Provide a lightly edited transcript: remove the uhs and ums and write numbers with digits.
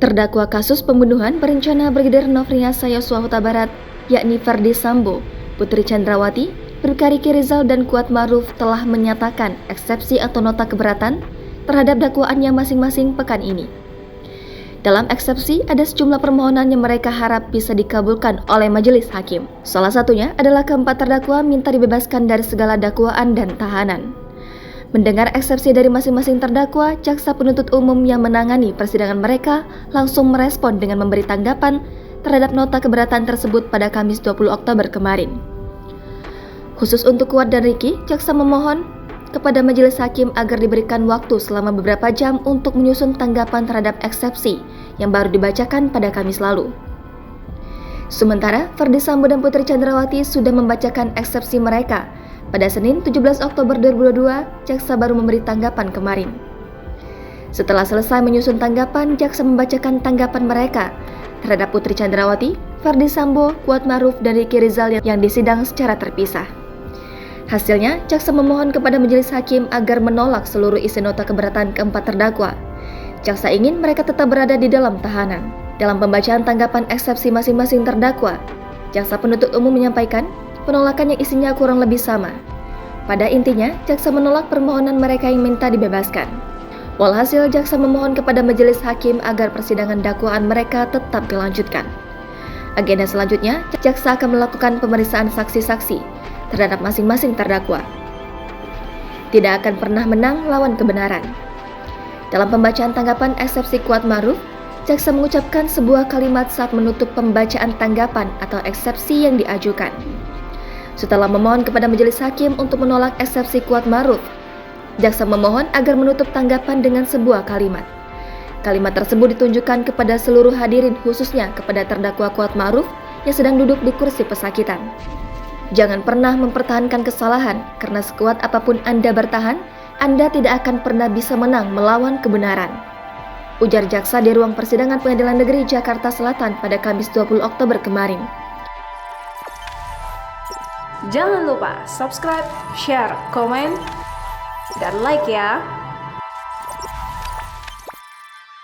Terdakwa kasus pembunuhan berencana Brigadir Nofriansah Yosua Huta Barat, yakni Ferdy Sambo, Putri Chandrawati, Bribka Riki Rizal dan Kuat Ma'ruf telah menyatakan eksepsi atau nota keberatan terhadap dakwaannya masing-masing pekan ini. Dalam eksepsi ada sejumlah permohonan yang mereka harap bisa dikabulkan oleh majelis hakim. Salah satunya adalah keempat terdakwa minta dibebaskan dari segala dakwaan dan tahanan. Mendengar eksepsi dari masing-masing terdakwa, jaksa penuntut umum yang menangani persidangan mereka langsung merespon dengan memberi tanggapan terhadap nota keberatan tersebut pada Kamis 20 Oktober kemarin. Khusus untuk Kuat dan Riki, jaksa memohon kepada majelis hakim agar diberikan waktu selama beberapa jam untuk menyusun tanggapan terhadap eksepsi yang baru dibacakan pada Kamis lalu. Sementara, Ferdy Sambo dan Putri Chandrawati sudah membacakan eksepsi mereka. Pada Senin 17 Oktober 2022, jaksa baru memberi tanggapan kemarin. Setelah selesai menyusun tanggapan, jaksa membacakan tanggapan mereka terhadap Putri Chandrawati, Ferdy Sambo, Kuat Ma'ruf, dan Riki Rizal yang disidang secara terpisah. Hasilnya, jaksa memohon kepada majelis hakim agar menolak seluruh isi nota keberatan keempat terdakwa. Jaksa ingin mereka tetap berada di dalam tahanan. Dalam pembacaan tanggapan eksepsi masing-masing terdakwa, jaksa penuntut umum menyampaikan penolakan yang isinya kurang lebih sama. Pada intinya, jaksa menolak permohonan mereka yang minta dibebaskan. Walhasil, jaksa memohon kepada majelis hakim agar persidangan dakwaan mereka tetap dilanjutkan. Agenda selanjutnya, jaksa akan melakukan pemeriksaan saksi-saksi terhadap masing-masing terdakwa. Tidak akan pernah menang lawan kebenaran. Dalam pembacaan tanggapan eksepsi Kuat Ma'ruf, jaksa mengucapkan sebuah kalimat saat menutup pembacaan tanggapan atau eksepsi yang diajukan. Setelah memohon kepada majelis hakim untuk menolak eksepsi Kuat Ma'ruf, jaksa memohon agar menutup tanggapan dengan sebuah kalimat. Kalimat tersebut ditunjukkan kepada seluruh hadirin, khususnya kepada terdakwa Kuat Ma'ruf yang sedang duduk di kursi pesakitan. Jangan pernah mempertahankan kesalahan, karena sekuat apapun Anda bertahan, Anda tidak akan pernah bisa menang melawan kebenaran. Ujar jaksa di ruang persidangan Pengadilan Negeri Jakarta Selatan pada Kamis 20 Oktober kemarin. Jangan lupa subscribe, share, komen, dan like ya!